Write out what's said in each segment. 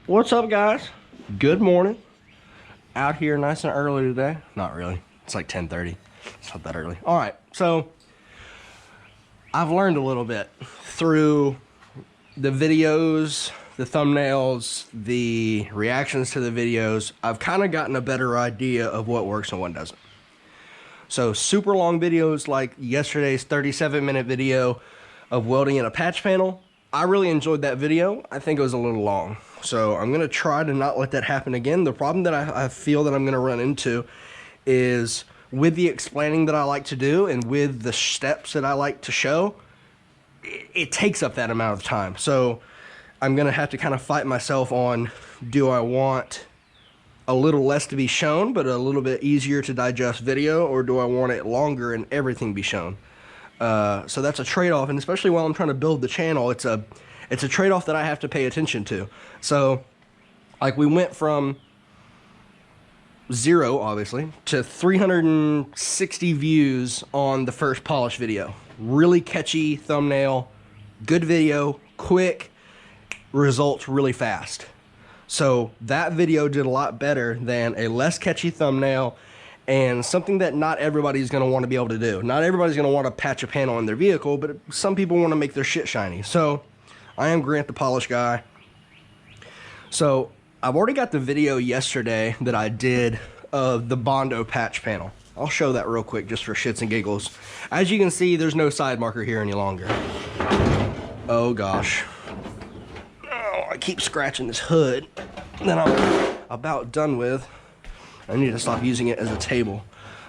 What's up, guys? Good morning. Out here nice and early today. Not really. It's like 10:30. It's not that early. All right, so I've learned a little bit through the videos, the thumbnails, the reactions to the videos. I've kind of gotten a better idea of what works and what doesn't. So super long videos like yesterday's 37-minute video of welding in a patch panel, I really enjoyed that video. I think it was a little long. So I'm going to try to not let that happen again. The problem that I feel that I'm going to run into is with the explaining that I like to do and with the steps that I like to show, it takes up that amount of time. So I'm going to have to kind of fight myself on, do I want a little less to be shown but a little bit easier to digest video, or do I want it longer and everything be shown? So that's a trade-off, and especially while I'm trying to build the channel, it's a trade-off that I have to pay attention to. So like we went from 0 obviously to 360 views on the first polish video. Really catchy thumbnail, good video, quick, results really fast. So that video did a lot better than a less catchy thumbnail and something that not everybody's going to want to be able to do. Not everybody's going to want to patch a panel in their vehicle, but some people want to make their shit shiny. So I am Grant the Polish Guy. So I've already got the video yesterday that I did of the Bondo patch panel. I'll show that real quick just for shits and giggles. As you can see, there's no side marker here any longer. Oh gosh. Oh, I keep scratching this hood that I'm about done with. I need to stop using it as a table.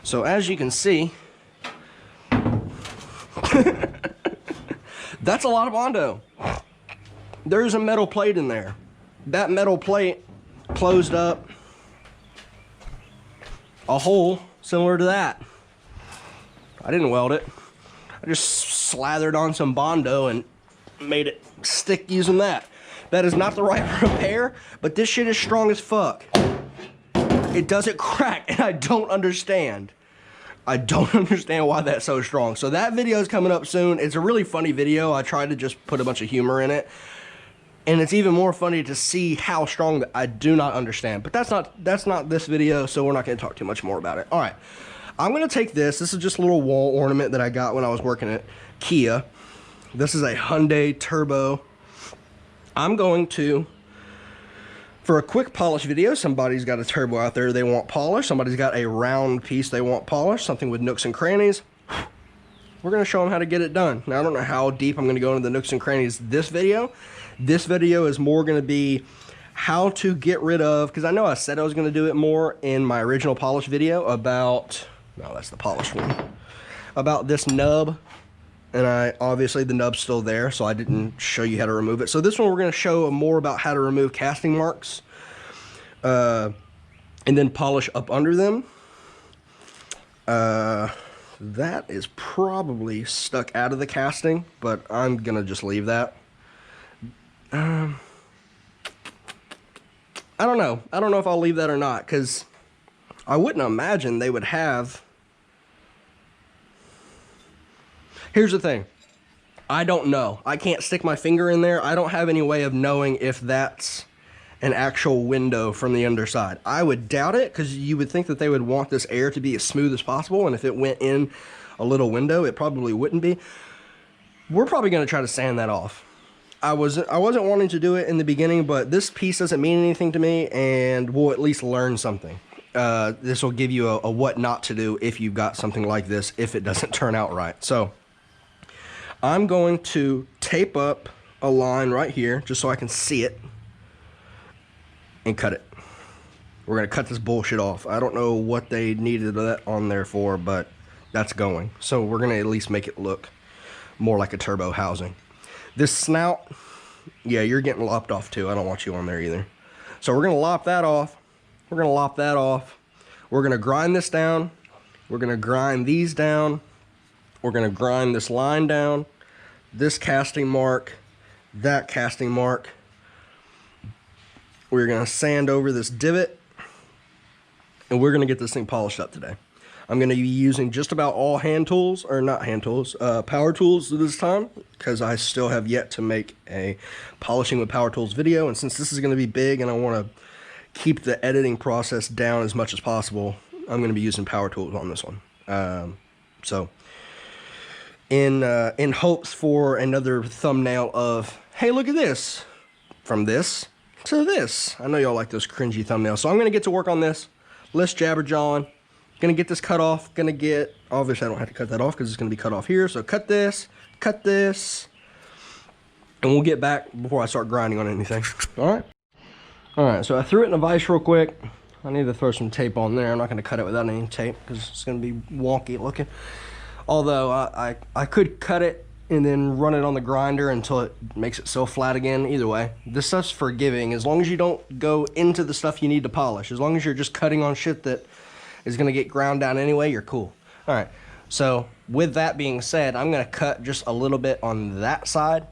So as you can see, that's a lot of Bondo. There's a metal plate in there. That metal plate closed up a hole similar to that. I didn't weld it. I just slathered on some Bondo and made it stick using that. That is not the right repair, but this shit is strong as fuck. It doesn't crack, and I don't understand. I don't understand why that's so strong. So that video is coming up soon. It's a really funny video. I tried to just put a bunch of humor in it. And it's even more funny to see how strong that I do not understand. But that's not this video, so we're not going to talk too much more about it. All right. I'm going to take this. This is just a little wall ornament that I got when I was working at Kia. This is a Hyundai Turbo. I'm going to, for a quick polish video, somebody's got a turbo out there they want polish. Somebody's got a round piece they want polish, something with nooks and crannies. We're going to show them how to get it done. Now, I don't know how deep I'm going to go into the nooks and crannies this video. This video is more going to be how to get rid of, because I know I said I was going to do it more in my original polish video about, no, that's the polish one, about this nub. And obviously the nub's still there, so I didn't show you how to remove it. So this one we're going to show more about how to remove casting marks and then polish up under them. That is probably stuck out of the casting, but I'm going to just leave that. I don't know. I don't know if I'll leave that or not, because I wouldn't imagine they would have... Here's the thing. I don't know. I can't stick my finger in there. I don't have any way of knowing if that's an actual window from the underside. I would doubt it, because you would think that they would want this air to be as smooth as possible, and if it went in a little window, it probably wouldn't be. We're probably going to try to sand that off. I wasn't wanting to do it in the beginning, but this piece doesn't mean anything to me, and we'll at least learn something. This will give you a what not to do if you've got something like this, if it doesn't turn out right. So I'm going to tape up a line right here just so I can see it and cut it. We're going to cut this bullshit off. I don't know what they needed that on there for, but that's going. So we're going to at least make it look more like a turbo housing. This snout, yeah, you're getting lopped off too. I don't want you on there either. So we're going to lop that off. We're going to lop that off. We're going to grind this down. We're going to grind these down. We're going to grind this line down, this casting mark, that casting mark. We're going to sand over this divot, and we're going to get this thing polished up today. I'm going to be using just about all hand tools, or not hand tools, power tools this time, because I still have yet to make a polishing with power tools video. And since this is going to be big and I want to keep the editing process down as much as possible, I'm going to be using power tools on this one. So in hopes for another thumbnail of, hey, look at this, from this to this. I know y'all like those cringy thumbnails, so I'm gonna get to work on this. Less jabberjawing. Gonna get this cut off. Gonna get, obviously I don't have to cut that off because it's gonna be cut off here. So cut this, and we'll get back before I start grinding on anything. All right. So I threw it in a vise real quick. I need to throw some tape on there. I'm not gonna cut it without any tape because it's gonna be wonky looking. Although I could cut it and then run it on the grinder until it makes it so flat again. Either way, this stuff's forgiving as long as you don't go into the stuff you need to polish. As long as you're just cutting on shit that is gonna get ground down anyway, you're cool. All right, so with that being said, I'm gonna cut just a little bit on that side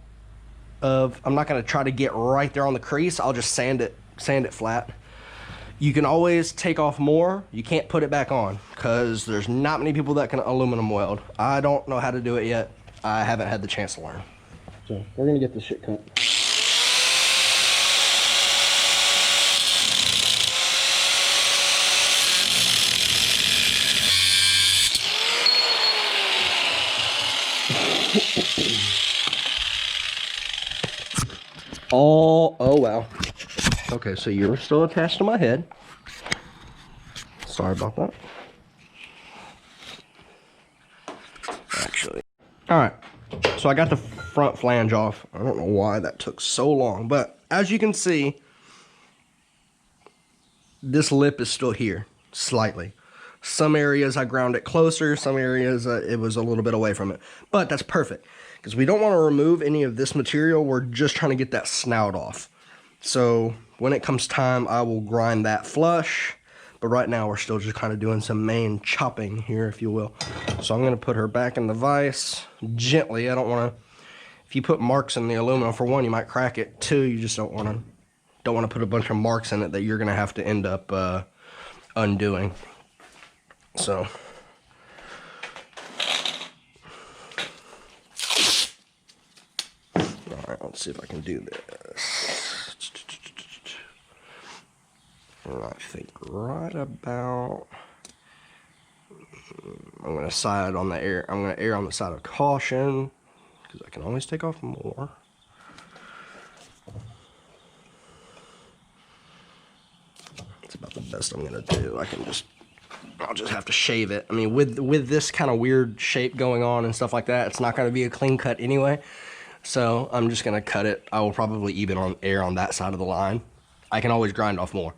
of, I'm not gonna try to get right there on the crease. I'll just sand it flat. You can always take off more. You can't put it back on because there's not many people that can aluminum weld. I don't know how to do it yet. I haven't had the chance to learn. So we're gonna get this shit cut. Oh wow. Okay, so you're still attached to my head. Sorry about that. Actually. All right, so I got the front flange off. I don't know why that took so long, but as you can see, this lip is still here, slightly. Some areas I ground it closer, some areas it was a little bit away from it. But that's perfect, because we don't want to remove any of this material. We're just trying to get that snout off. So when it comes time, I will grind that flush. But right now, we're still just kind of doing some main chopping here, if you will. So I'm going to put her back in the vise gently. I don't want to, if you put marks in the aluminum, for one, you might crack it. Two, you just don't want to put a bunch of marks in it that you're going to have to end up undoing. So all right, let's see if I can do this. And I think right about, I'm going to side on the air. I'm going to err on the side of caution because I can always take off more. It's about the best I'm going to do. I'll just have to shave it. I mean, with this kind of weird shape going on and stuff like that, it's not going to be a clean cut anyway. So I'm just going to cut it. I will probably even err on that side of the line. I can always grind off more.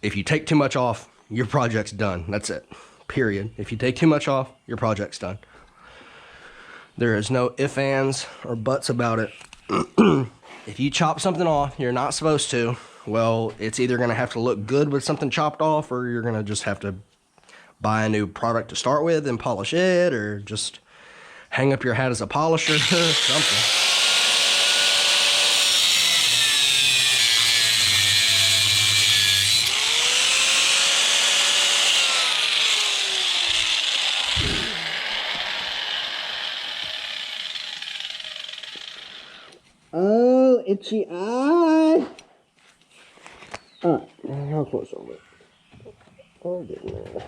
If you take too much off, your project's done. That's it, period. If you take too much off, your project's done. There is no ifs, ands, or buts about it. If you chop something off, you're not supposed to, well, it's either gonna have to look good with something chopped off, or you're gonna just have to buy a new product to start with and polish it, or just hang up your hat as a polisher, something. Oh, itchy eye. Alright, how close are we? Oh, getting there.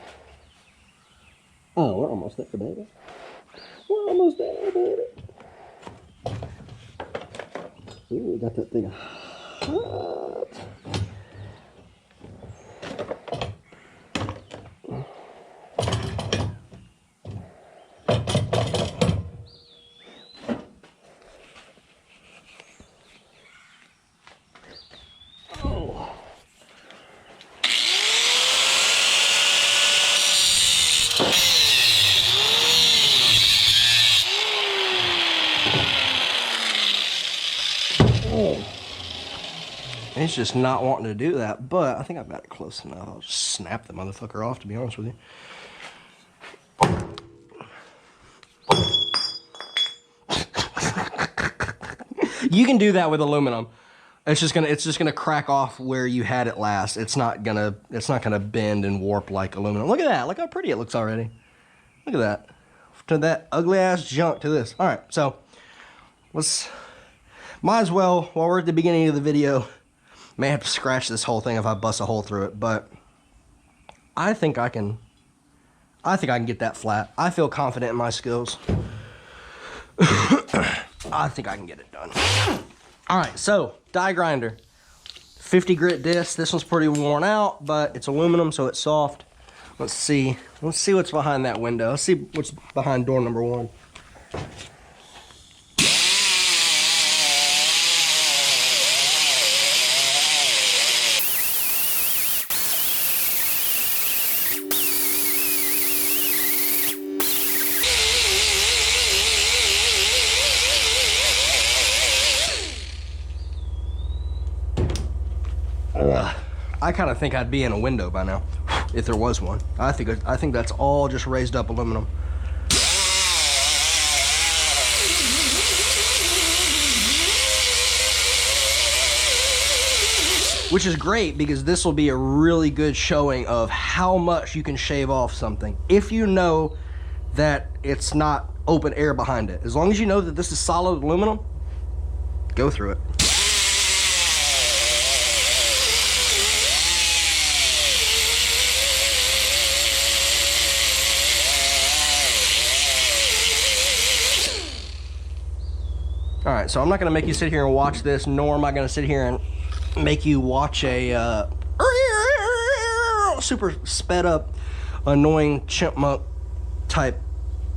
Oh, we're almost there, baby. We're almost there, baby. Ooh, we got that thing hot. It's just not wanting to do that, but I think I've got it close enough. I'll just snap the motherfucker off, to be honest with you. You can do that with aluminum. It's just gonna crack off where you had it last. It's not gonna bend and warp like aluminum. Look at that. Look how pretty it looks already. Look at that. To that ugly ass junk to this. All right, so might as well, while we're at the beginning of the video, may have to scratch this whole thing if I bust a hole through it, but I think I can get that flat. I feel confident in my skills. I think I can get it done. All right, so die grinder, 50 grit disc. This one's pretty worn out, but it's aluminum, so it's soft. Let's see what's behind that window. Let's see what's behind door number 1. I kind of think I'd be in a window by now, if there was one. I think that's all just raised up aluminum. Which is great, because this will be a really good showing of how much you can shave off something. If you know that it's not open air behind it. As long as you know that this is solid aluminum, go through it. All right, so I'm not gonna make you sit here and watch this, nor am I gonna sit here and make you watch a super sped up, annoying chipmunk type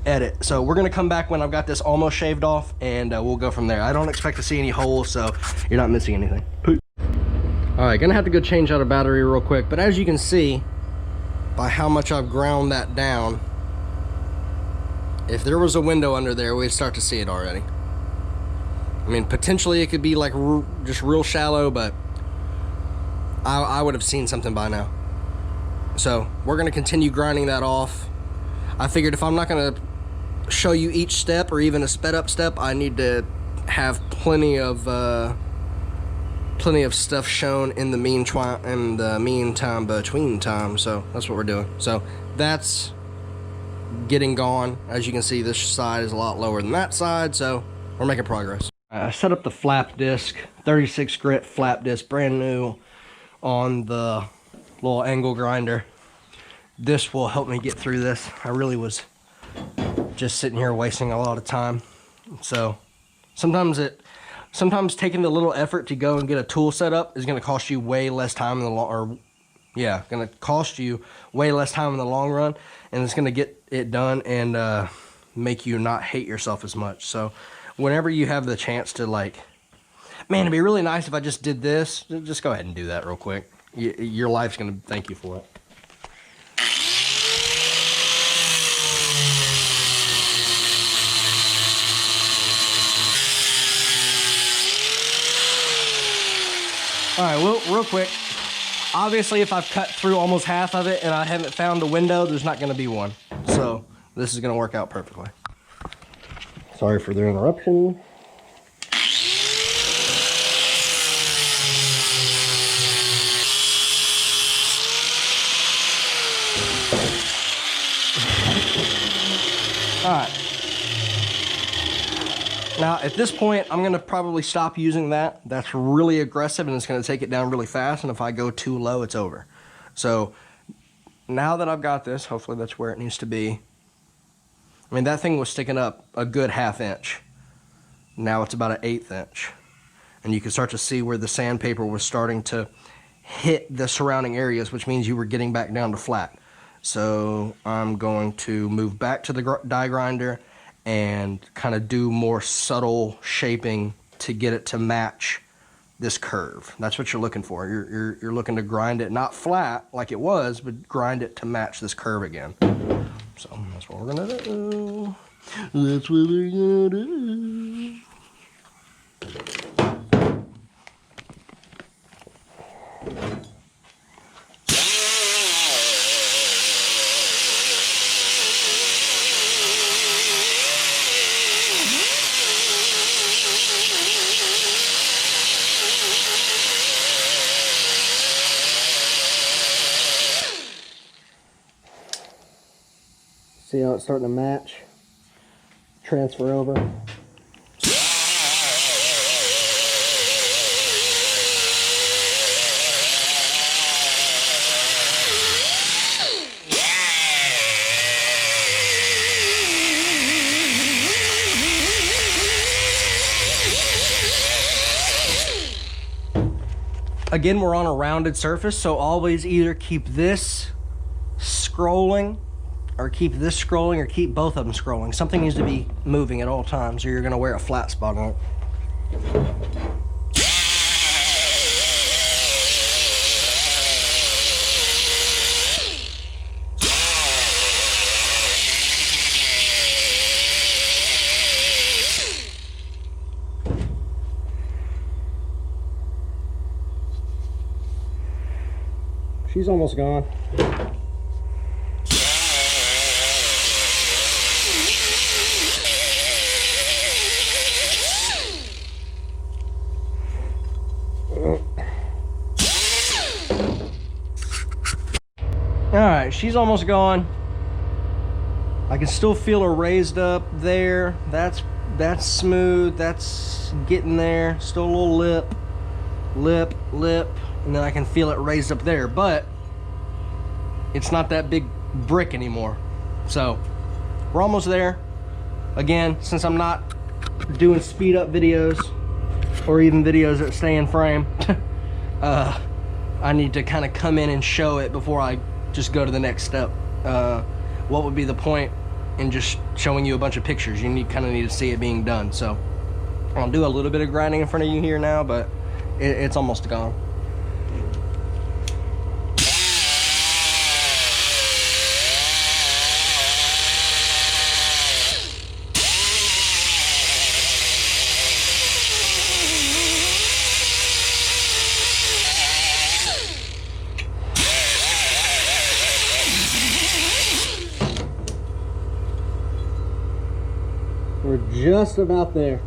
edit. So we're gonna come back when I've got this almost shaved off, and we'll go from there. I don't expect to see any holes, so you're not missing anything. All right, gonna have to go change out a battery real quick, but as you can see by how much I've ground that down, if there was a window under there, we'd start to see it already. I mean, potentially it could be like just real shallow, but I would have seen something by now. So we're gonna continue grinding that off. I figured if I'm not gonna show you each step or even a sped up step, I need to have plenty of stuff shown in the meantime between time. So that's what we're doing. So that's getting gone. As you can see, this side is a lot lower than that side, so we're making progress. I set up the flap disc, 36 grit flap disc, brand new, on the little angle grinder. This will help me get through this. I really was just sitting here wasting a lot of time. So sometimes taking the little effort to go and get a tool set up is going to cost you way less time in the long run, and it's going to get it done and make you not hate yourself as much. So whenever you have the chance to, like, man, it'd be really nice if I just did this, just go ahead and do that real quick. Your life's gonna thank you for it. All right, well, real quick. Obviously, if I've cut through almost half of it and I haven't found a window, there's not gonna be one. So this is gonna work out perfectly. Sorry for the interruption. All right. Now, at this point, I'm gonna probably stop using that. That's really aggressive and it's gonna take it down really fast, and if I go too low, it's over. So now that I've got this, hopefully that's where it needs to be. I mean, that thing was sticking up a good 1/2 inch. Now it's about an 1/8 inch. And you can start to see where the sandpaper was starting to hit the surrounding areas, which means you were getting back down to flat. So I'm going to move back to the die grinder and kind of do more subtle shaping to get it to match this curve. That's what you're looking for. You're looking to grind it not flat like it was, but grind it to match this curve again. So that's what we're gonna do. That's what we're gonna do. See how it's starting to match? Transfer over. Again, we're on a rounded surface, so always either keep this scrolling or keep this scrolling or keep both of them scrolling. Something needs to be moving at all times or you're gonna wear a flat spot on it. She's almost gone. Alright, she's almost gone. I can still feel her raised up there. That's smooth. That's getting there. Still a little lip, and then I can feel it raised up there, but it's not that big brick anymore. So we're almost there. Again, since I'm not doing speed up videos or even videos that stay in frame, I need to kind of come in and show it before I just go to the next step. What would be the point in just showing you a bunch of pictures? You kind of need to see it being done. So I'll do a little bit of grinding in front of you here now, but it's almost gone. We're just about there.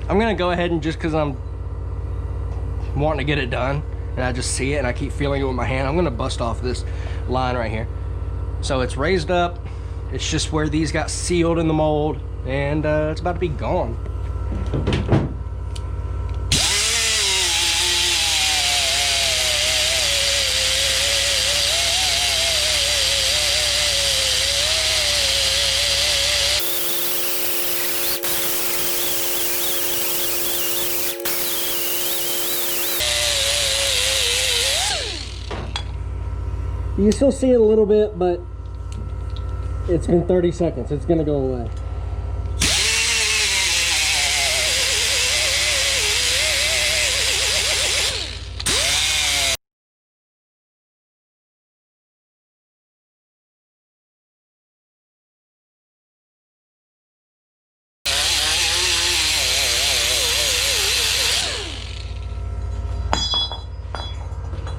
I'm gonna go ahead and just because I'm wanting to get it done and I just see it and I keep feeling it with my hand, I'm gonna bust off this line right here. So it's raised up. It's just where these got sealed in the mold and it's about to be gone. You can still see it a little bit, but it's been 30 seconds. It's gonna go away.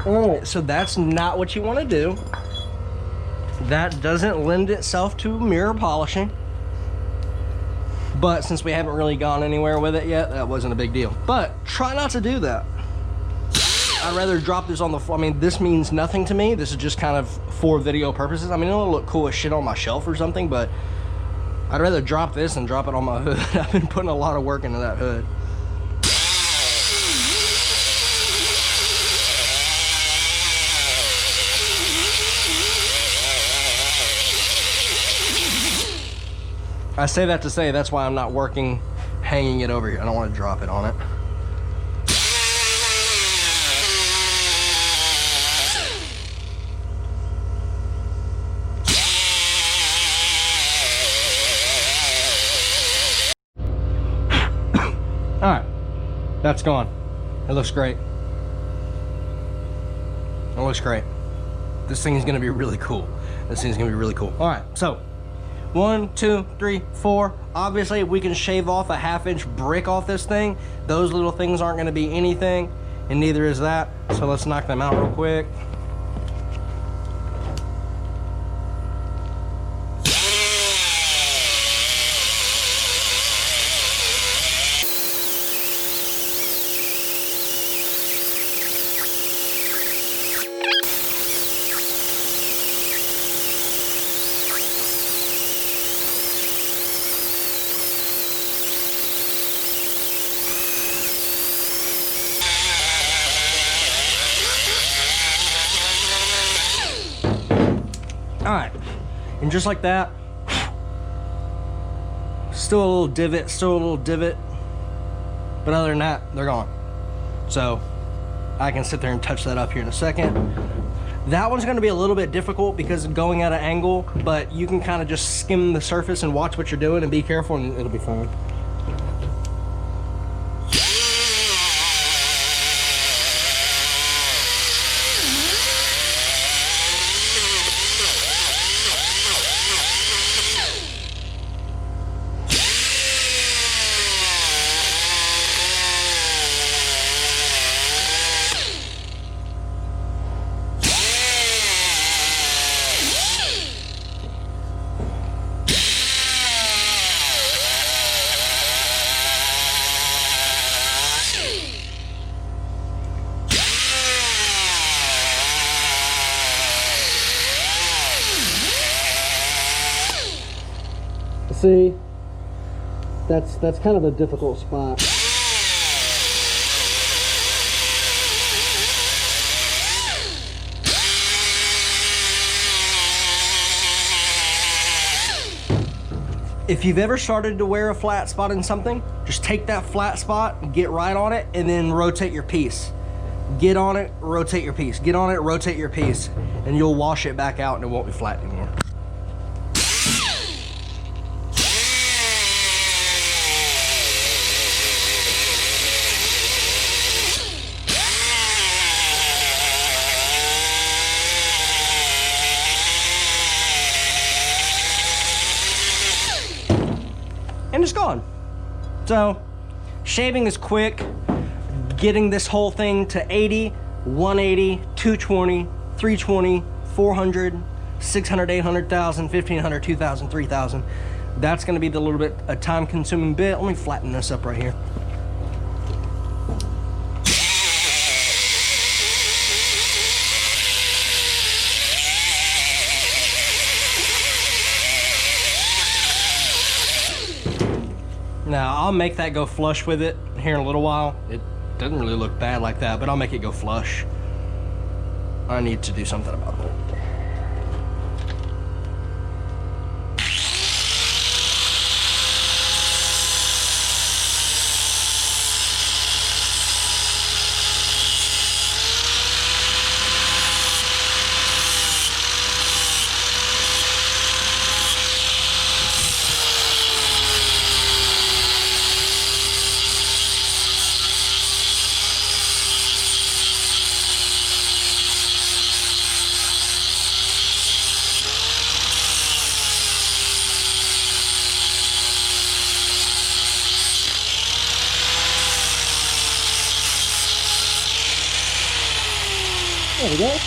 Alright, so that's not what you want to do. That doesn't lend itself to mirror polishing. But since we haven't really gone anywhere with it yet, that wasn't a big deal. But try not to do that. I'd rather drop this on the floor. I mean, this means nothing to me. This is just kind of for video purposes. I mean, it'll look cool as shit on my shelf or something, but I'd rather drop this than drop it on my hood. I've been putting a lot of work into that hood. I say that to say that's why I'm not working hanging it over here. I don't want to drop it on it. All right, that's gone. It looks great. It looks great. This thing is gonna be really cool. This thing's gonna be really cool. All right, so 1, 2, 3, 4. Obviously, we can shave off a 1/2 inch brick off this thing. Those little things aren't gonna be anything, and neither is that. So let's knock them out real quick. All right, and just like that, still a little divot, but other than that, they're gone. So I can sit there and touch that up here in a second. That one's gonna be a little bit difficult because of going at an angle, but you can kind of just skim the surface and watch what you're doing and be careful, and it'll be fine. See, that's kind of a difficult spot. If you've ever started to wear a flat spot in something, just take that flat spot, get right on it, and then rotate your piece. Get on it, rotate your piece. Get on it, rotate your piece, and you'll wash it back out and it won't be flat anymore. And it's gone. So shaving is quick. Getting this whole thing to 80, 180, 220, 320, 400, 600, 800, 1,000, 1,500, 2,000, 3,000. That's gonna be the little bit a time consuming bit. Let me flatten this up right here. Now, I'll make that go flush with it here in a little while. It doesn't really look bad like that, but I'll make it go flush. I need to do something about that. There we go.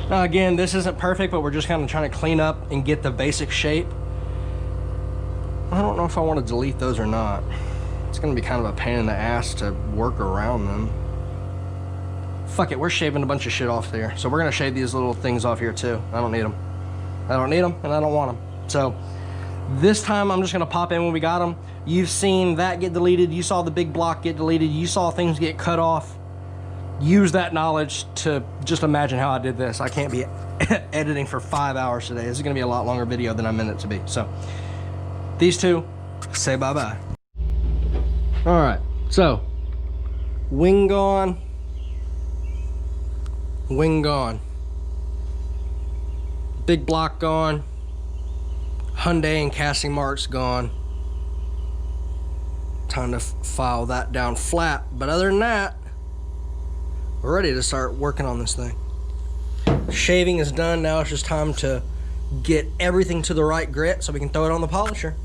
Now again, this isn't perfect, but we're just kind of trying to clean up and get the basic shape. I don't know if I want to delete those or not. It's going to be kind of a pain in the ass to work around them. Fuck it, we're shaving a bunch of shit off there. So we're going to shave these little things off here too. I don't need them. I don't need them and I don't want them. So this time I'm just going to pop in when we got them. You've seen that get deleted. You saw the big block get deleted. You saw things get cut off. Use that knowledge to just imagine how I did this. I can't be editing for 5 hours today. This is going to be a lot longer video than I meant it to be. So these two, say bye-bye. All right, so wing gone, wing gone, big block gone, Hyundai and casting marks gone. Time to file that down flat, but other than that, we're ready to start working on this thing. Shaving is done. Now it's just time to get everything to the right grit so we can throw it on the polisher.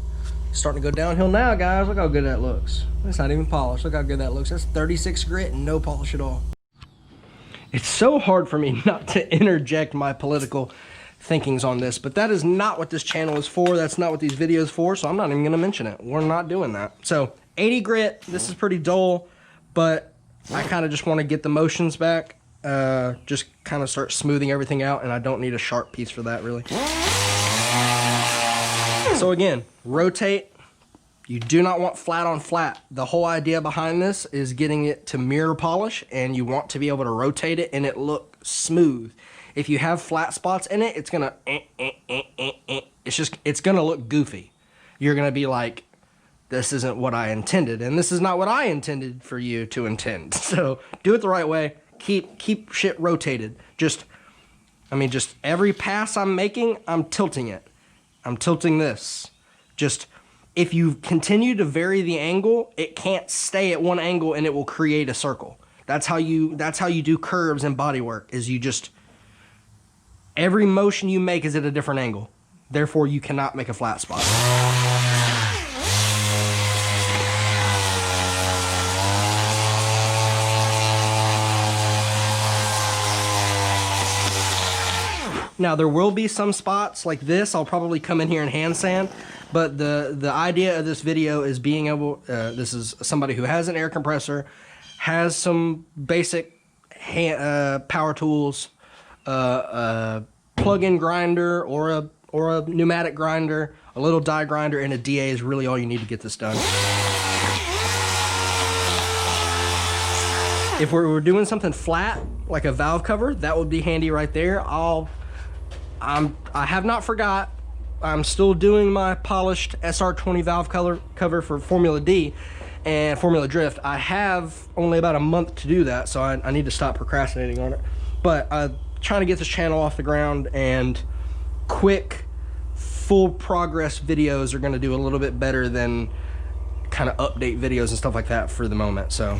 It's starting to go downhill now, guys. Look how good that looks. It's not even polished. Look how good that looks. That's 36 grit and no polish at all. It's so hard for me not to interject my political thinkings on this, but that is not what this channel is for. That's not what these videos for, so I'm not even gonna mention it. We're not doing that. So 80 grit, this is pretty dull, but I kind of just want to get the motions back, just kind of start smoothing everything out, and I don't need a sharp piece for that, really. So again, rotate, You do not want flat on flat. The whole idea behind this is getting it to mirror polish, and you want to be able to rotate it and it look smooth. If you have flat spots in it, it's gonna it's gonna look goofy. You're gonna be like, this isn't what I intended, and this is not what I intended for you to intend. So do it the right way. Keep shit rotated. Just every pass I'm making, I'm tilting it. I'm tilting this. Just, if you continue to vary the angle, it can't stay at one angle and it will create a circle. That's how you do curves in bodywork, is you just, every motion you make is at a different angle. Therefore, you cannot make a flat spot. Now, there will be some spots like this. I'll probably come in here and hand sand, but the idea of this video is being able, this is somebody who has an air compressor, has some basic power tools, plug-in grinder or a pneumatic grinder, a little die grinder, and a DA is really all you need to get this done. If we're doing something flat, like a valve cover, that would be handy right there. I have not forgot. I'm still doing my polished SR20 valve cover for Formula D and Formula Drift. I have only about a month to do that, so I need to stop procrastinating on it. But I'm trying to get this channel off the ground, and quick, full progress videos are going to do a little bit better than kind of update videos and stuff like that for the moment. So.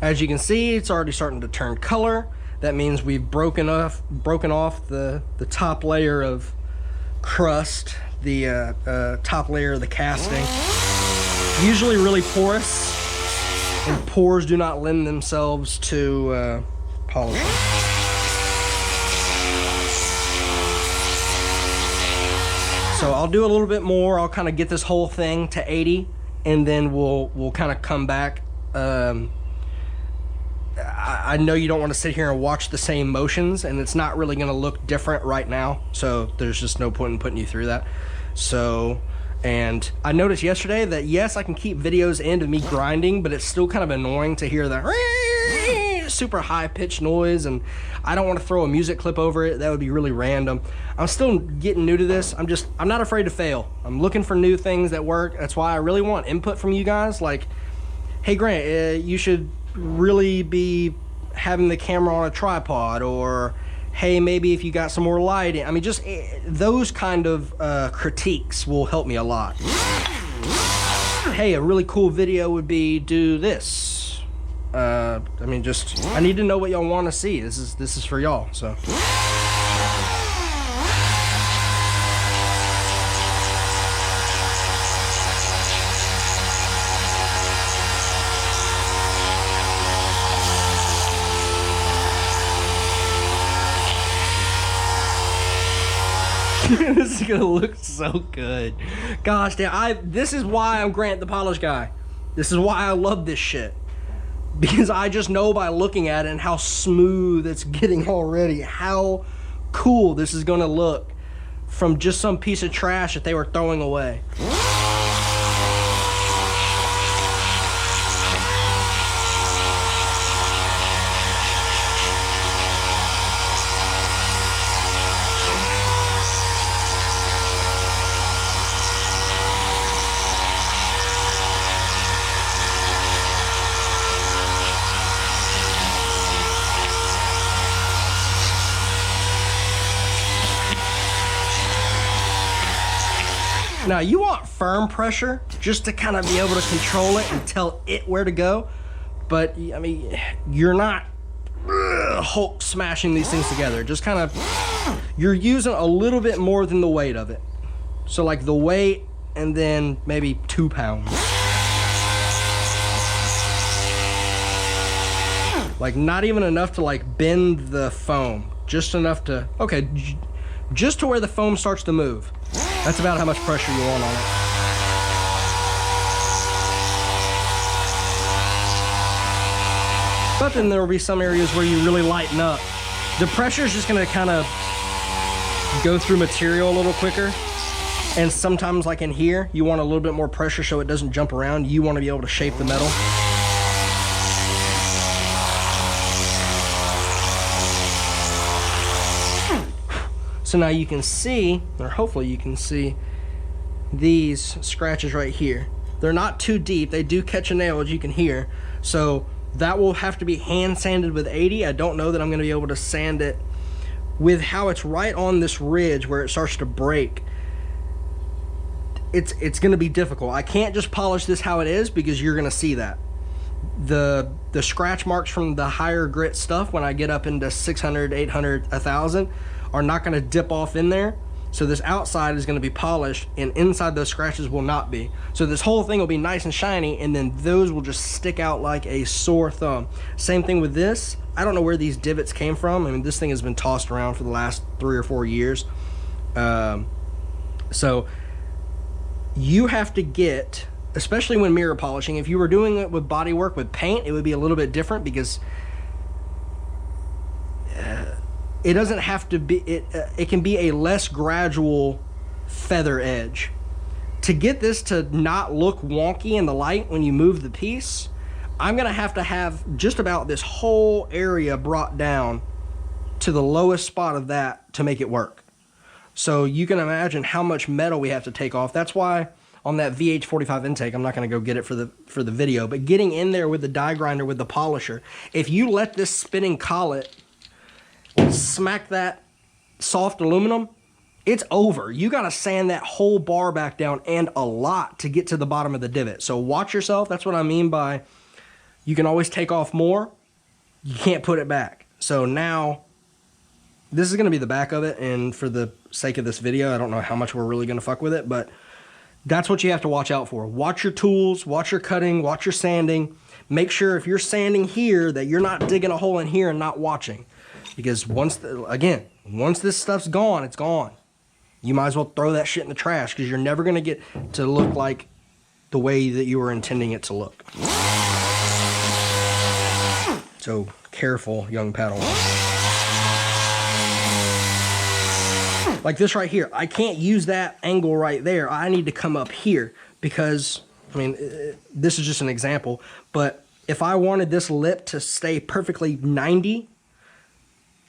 As you can see, it's already starting to turn color. That means we've broken off the top layer of crust, the top layer of the casting. Usually really porous, and pores do not lend themselves to polishing. So I'll do a little bit more. I'll kind of get this whole thing to 80, and then we'll kind of come back. I know you don't want to sit here and watch the same motions, and it's not really going to look different right now, so there's just no point in putting you through that. So, and I noticed yesterday that yes, I can keep videos in of me grinding, but it's still kind of annoying to hear the super high-pitched noise, and I don't want to throw a music clip over it. That would be really random. I'm still getting new to this. I'm not afraid to fail. I'm looking for new things that work. That's why I really want input from you guys. Like, hey Grant, you should really be having the camera on a tripod, or hey, maybe if you got some more lighting. I mean, just those kind of critiques will help me a lot. Hey, a really cool video would be do this. I mean, just I need to know what y'all want to see. This is for y'all. So. This is gonna look so good. Gosh damn, this is why I'm Grant the Polish Guy. This is why I love this shit. Because I just know by looking at it and how smooth it's getting already, how cool this is gonna look from just some piece of trash that they were throwing away. Now, you want firm pressure just to kind of be able to control it and tell it where to go. But, I mean, you're not Hulk smashing these things together. Just kind of, you're using a little bit more than the weight of it. So, like the weight and then maybe 2 pounds. Like, not even enough to, like, bend the foam. just enough to, okay, just to where the foam starts to move. That's about how much pressure you want on it. But then there will be some areas where you really lighten up. The pressure is just gonna kind of go through material a little quicker. And sometimes, like in here, you want a little bit more pressure so it doesn't jump around. You want to be able to shape the metal. So now you can see, or hopefully you can see, these scratches right here. They're not too deep. They do catch a nail, as you can hear. So that will have to be hand sanded with 80. I don't know that I'm going to be able to sand it with how it's right on this ridge where it starts to break. It's going to be difficult. I can't just polish this how it is because you're going to see that. The scratch marks from the higher grit stuff when I get up into 600, 800, 1000 are not going to dip off in there. So this outside is going to be polished and inside those scratches will not be. So this whole thing will be nice and shiny and then those will just stick out like a sore thumb. Same thing with this. I don't know where these divots came from. I mean, this thing has been tossed around for the last 3 or 4 years. So you have to get, especially when mirror polishing, if you were doing it with body work with paint, it would be a little bit different because it doesn't have to be, it can be a less gradual feather edge. To get this to not look wonky in the light when you move the piece, I'm gonna have to have just about this whole area brought down to the lowest spot of that to make it work. So you can imagine how much metal we have to take off. That's why on that VH45 intake, I'm not gonna go get it for the video, but getting in there with the die grinder with the polisher, if you let this spinning collet smack that soft aluminum, it's over. You got to sand that whole bar back down and a lot to get to the bottom of the divot. So watch yourself. That's what I mean by you can always take off more. You can't put it back. So now this is going to be the back of it. And for the sake of this video, I don't know how much we're really going to fuck with it, but that's what you have to watch out for. Watch your tools, watch your cutting, watch your sanding. Make sure if you're sanding here that you're not digging a hole in here and not watching. Because once this stuff's gone, it's gone. You might as well throw that shit in the trash because you're never going to get to look like the way that you were intending it to look. So careful, young Padawan. Like this right here, I can't use that angle right there. I need to come up here because, I mean, this is just an example, but if I wanted this lip to stay perfectly 90,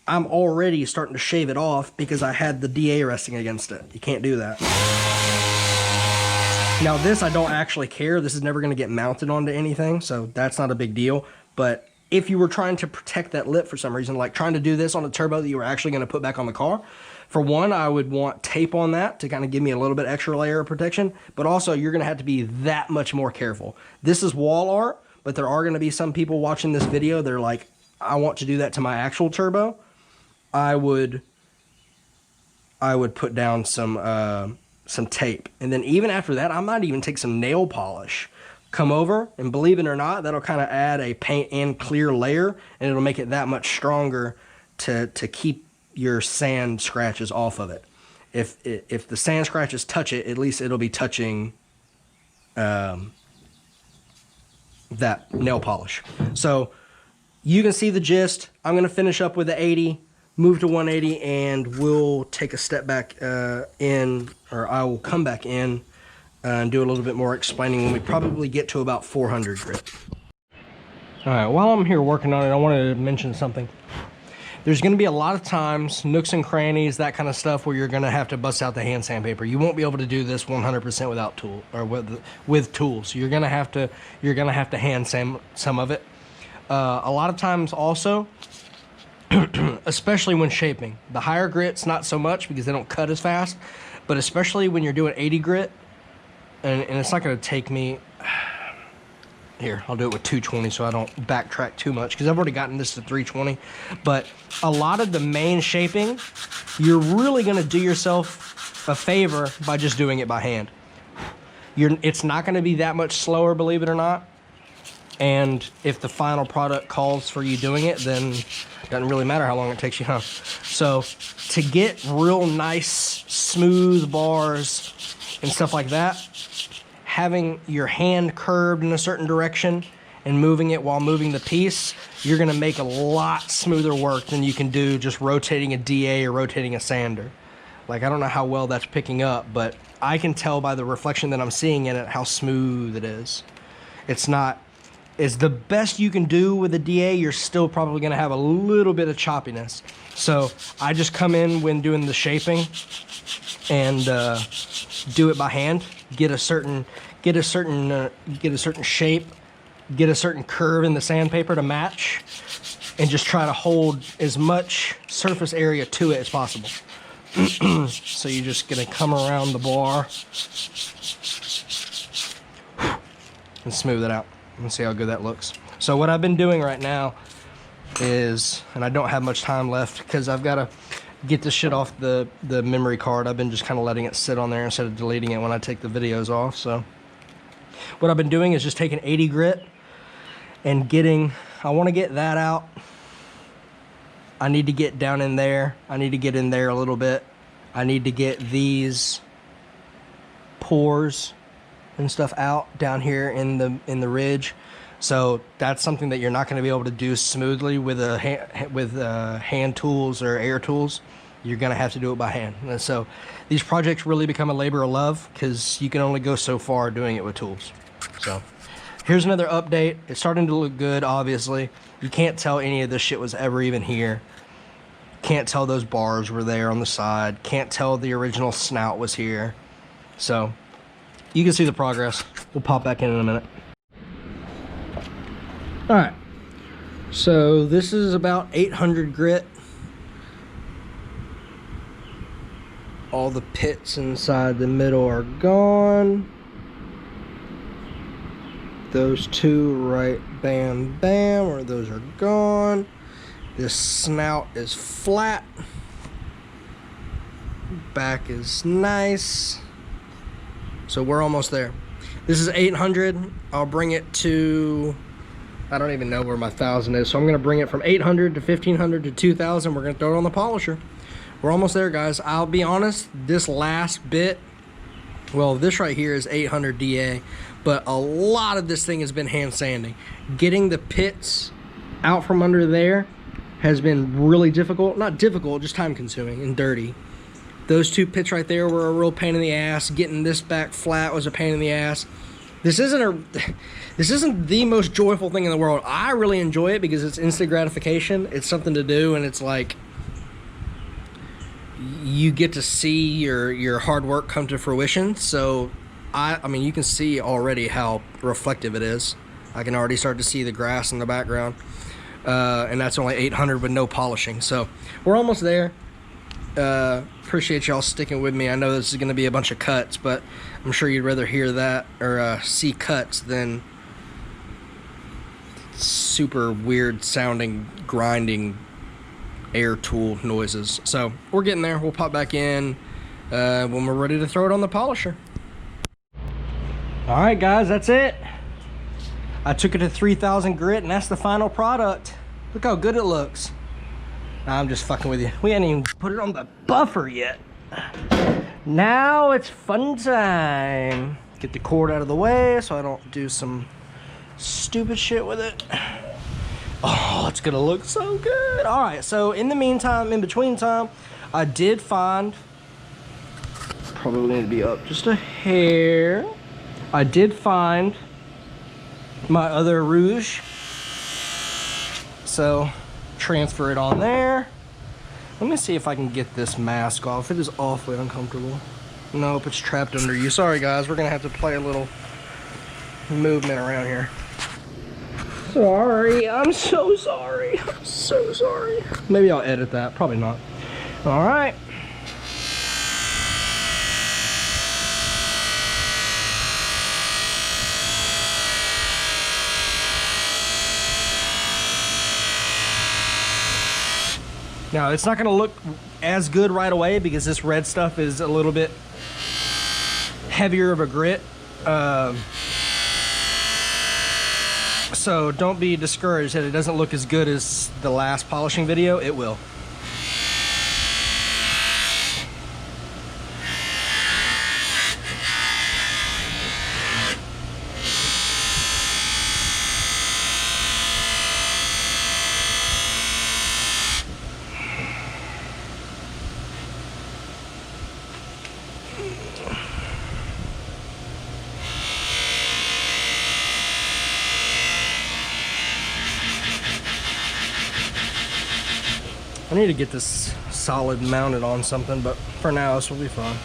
I'm already starting to shave it off because I had the DA resting against it. You can't do that. Now this, I don't actually care. This is never going to get mounted onto anything, so that's not a big deal. But if you were trying to protect that lip for some reason, like trying to do this on a turbo that you were actually going to put back on the car, for one, I would want tape on that to kind of give me a little bit extra layer of protection, but also you're going to have to be that much more careful. This is wall art, but there are going to be some people watching this video that are like, I want to do that to my actual turbo. I would put down some tape. And then even after that, I might even take some nail polish, come over, and believe it or not, that'll kind of add a paint and clear layer, and it'll make it that much stronger to keep your sand scratches off of it. If the sand scratches touch it, at least it'll be touching that nail polish. So you can see the gist. I'm going to finish up with the 80. Move to 180 and we'll take a step back in, or I will come back in and do a little bit more explaining when we probably get to about 400 grit. All right, while I'm here working on it, I wanted to mention something. There's going to be a lot of times, nooks and crannies, that kind of stuff, where you're going to have to bust out the hand sandpaper. You won't be able to do this 100% without tool or with tools. You're going to have to hand sand some of it. A lot of times also, especially when shaping. The higher grits, not so much because they don't cut as fast, but especially when you're doing 80 grit, and it's not going to take me, here, I'll do it with 220 so I don't backtrack too much because I've already gotten this to 320, but a lot of the main shaping, you're really going to do yourself a favor by just doing it by hand. It's not going to be that much slower, believe it or not. And if the final product calls for you doing it, then Doesn't really matter how long it takes you, huh? So to get real nice, smooth bars and stuff like that, having your hand curved in a certain direction and moving it while moving the piece, you're gonna make a lot smoother work than you can do just rotating a DA or rotating a sander. Like, I don't know how well that's picking up, but I can tell by the reflection that I'm seeing in it how smooth it is. It's the best you can do with a DA. You're still probably gonna have a little bit of choppiness. So I just come in when doing the shaping and do it by hand. Get a certain shape, get a certain curve in the sandpaper to match, and just try to hold as much surface area to it as possible. So you're just gonna come around the bar and smooth it out and see how good that looks. So what I've been doing right now is, and I don't have much time left because I've got to get this shit off the memory card. I've been just kind of letting it sit on there instead of deleting it when I take the videos off. So what I've been doing is just taking 80 grit and I want to get that out. I need to get down in there. I need to get in there a little bit. I need to get these pores and stuff out down here in the ridge. So that's something that you're not going to be able to do smoothly with hand tools or air tools. You're going to have to do it by hand. And so these projects really become a labor of love because you can only go so far doing it with tools. So here's another update. It's starting to look good, obviously. You can't tell any of this shit was ever even here. Can't tell those bars were there on the side. Can't tell the original snout was here. So you can see the progress. We'll pop back in a minute. All right, so this is about 800 grit. All the pits inside the middle are gone. Those two right bam bam, or those are gone. This snout is flat. Back is nice. So we're almost there. This is 800. I'll bring it to, I don't even know where my 1,000 is. So I'm gonna bring it from 800 to 1,500 to 2,000. We're gonna throw it on the polisher. We're almost there, guys. I'll be honest, this last bit, well, this right here is 800 DA, but a lot of this thing has been hand sanding. Getting the pits out from under there has been really difficult. Not difficult, just time consuming and dirty. Those two pits right there were a real pain in the ass. Getting this back flat was a pain in the ass. This isn't the most joyful thing in the world. I really enjoy it because it's instant gratification. It's something to do, and it's like you get to see your hard work come to fruition. So I mean, you can see already how reflective it is. I can already start to see the grass in the background. And that's only 800 with no polishing. So we're almost there. Appreciate y'all sticking with me. I know this is going to be a bunch of cuts, but I'm sure you'd rather hear that or see cuts than super weird sounding grinding air tool noises. So we're getting there. We'll pop back in when we're ready to throw it on the polisher. All right, guys, that's it. I took it to 3,000 grit, and that's the final product. Look how good it looks. Nah, I'm just fucking with you. We hadn't even put it on the buffer yet. Now it's fun time. Get the cord out of the way so I don't do some stupid shit with it. Oh, it's gonna look so good. All right, so in the meantime, in between time, I did find, probably need to be up just a hair. I did find my other rouge, so transfer it on there. Let me see if I can get this mask off. It is awfully uncomfortable. Nope, it's trapped under you. Sorry guys, we're gonna have to play a little movement around here. Sorry, I'm so sorry. I'm so sorry. Maybe I'll edit that, probably not. All right. Now, it's not gonna look as good right away because this red stuff is a little bit heavier of a grit. So don't be discouraged that it doesn't look as good as the last polishing video. It will. I need to get this solid mounted on something, but for now this will be fun.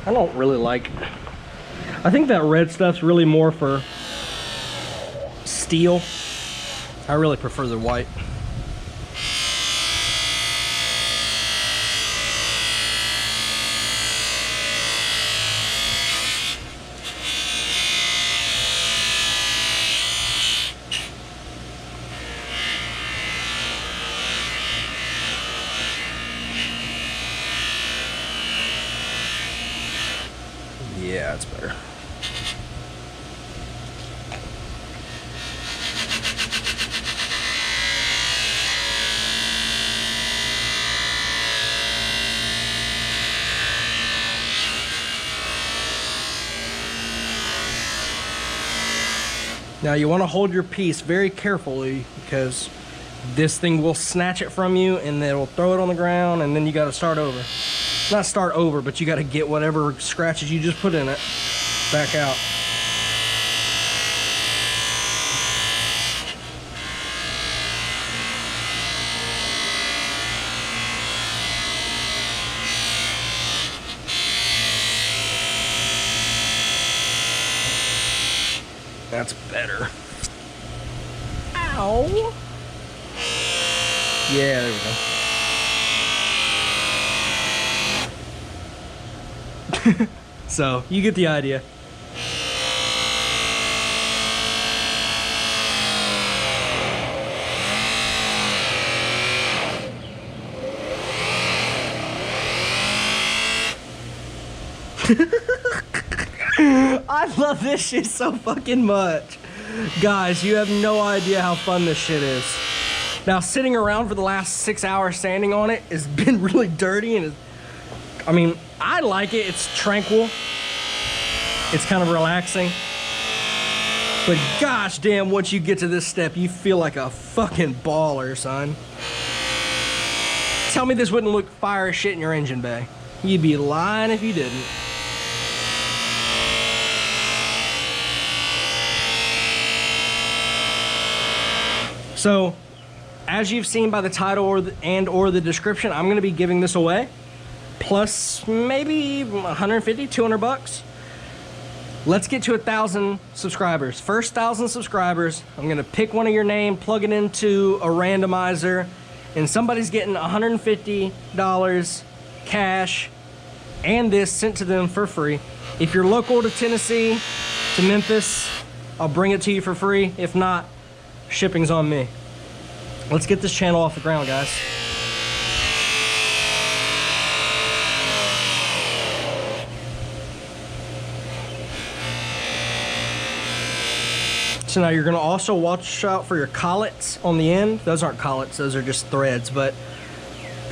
I don't really like, I think that red stuff's really more for steel. I really prefer the white. Yeah, it's better. Now you want to hold your piece very carefully because this thing will snatch it from you and it'll throw it on the ground, and then you got to start over. Not start over, but you got to get whatever scratches you just put in it back out. That's better. Ow. Yeah, there we go. So, you get the idea. I love this shit so fucking much. Guys, you have no idea how fun this shit is. Now, sitting around for the last 6 hours sanding on it has been really dirty, and I mean, I like it. It's tranquil. It's kind of relaxing. But gosh damn, once you get to this step, you feel like a fucking baller, son. Tell me this wouldn't look fire as shit in your engine bay. You'd be lying if you didn't. So, as you've seen by the title or the description, I'm going to be giving this away. Plus maybe 150, 200 bucks. Let's get to 1,000 subscribers. First 1,000 subscribers, I'm going to pick one of your name, plug it into a randomizer, and somebody's getting $150 cash and this sent to them for free. If you're local to Tennessee, to Memphis, I'll bring it to you for free. If not, shipping's on me. Let's get this channel off the ground, guys. So now you're gonna also watch out for your collets on the end. Those aren't collets, those are just threads, but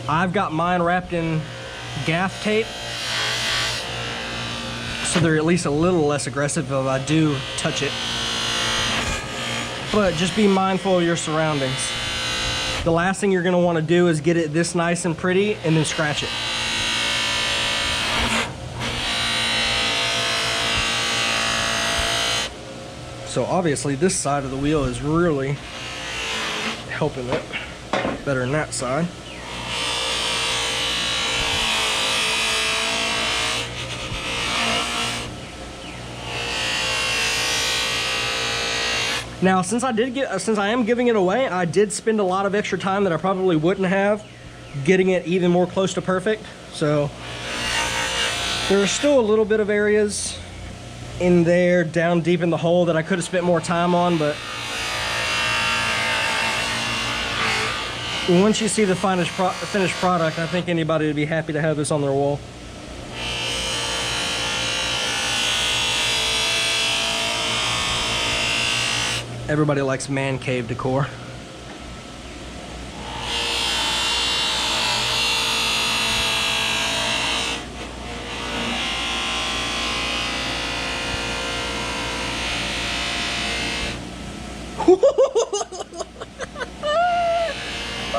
I've got mine wrapped in gaff tape, so they're at least a little less aggressive if I do touch it. But just be mindful of your surroundings. The last thing you're gonna wanna do is get it this nice and pretty and then scratch it. So obviously this side of the wheel is really helping it better than that side. Now, since I am giving it away, I did spend a lot of extra time that I probably wouldn't have getting it even more close to perfect. So there are still a little bit of areas in there down deep in the hole that I could have spent more time on, but Once you see the finished product, I think anybody would be happy to have this on their wall. Everybody likes man cave decor.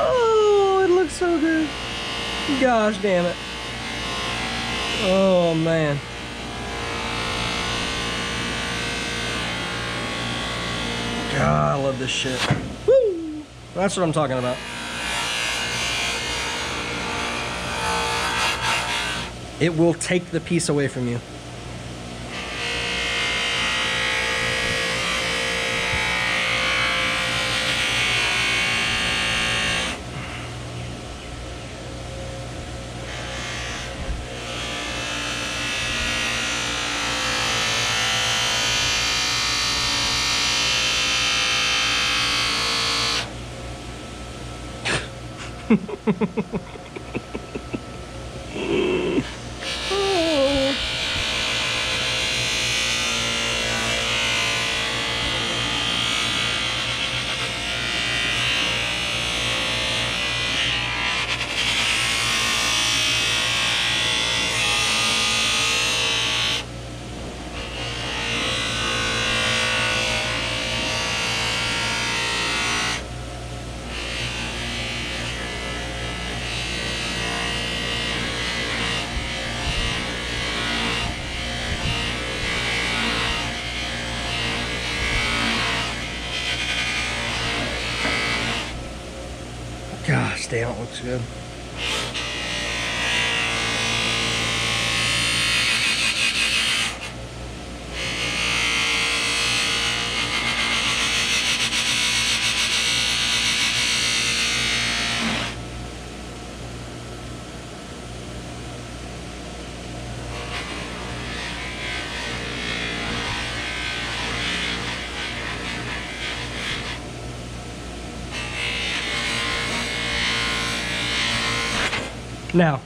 Oh, it looks so good. Gosh damn it. Oh man. God, I love this shit. Woo! That's what I'm talking about. It will take the piece away from you. Gosh damn, it looks good. Now,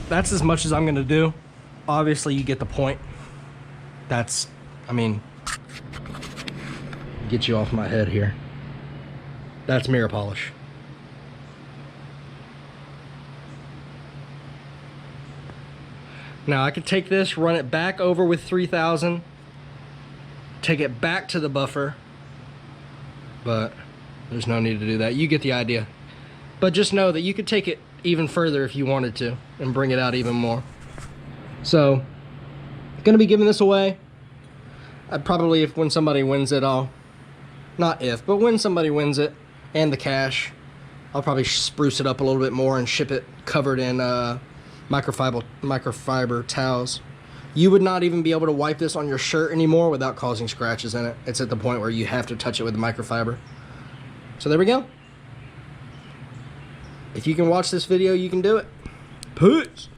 that's as much as I'm gonna do. Obviously, you get the point. That's, I mean, get you off my head here. That's mirror polish. Now, I could take this, run it back over with 3000, take it back to the buffer, but there's no need to do that. You get the idea. But just know that you could take it even further if you wanted to and bring it out even more. So, gonna be giving this away. I'd probably, if when somebody wins it, not if, but when somebody wins it and the cash, I'll probably spruce it up a little bit more and ship it covered in microfiber towels. You would not even be able to wipe this on your shirt anymore without causing scratches in it. It's at the point where you have to touch it with the microfiber. So there we go. If you can watch this video, you can do it. Peace.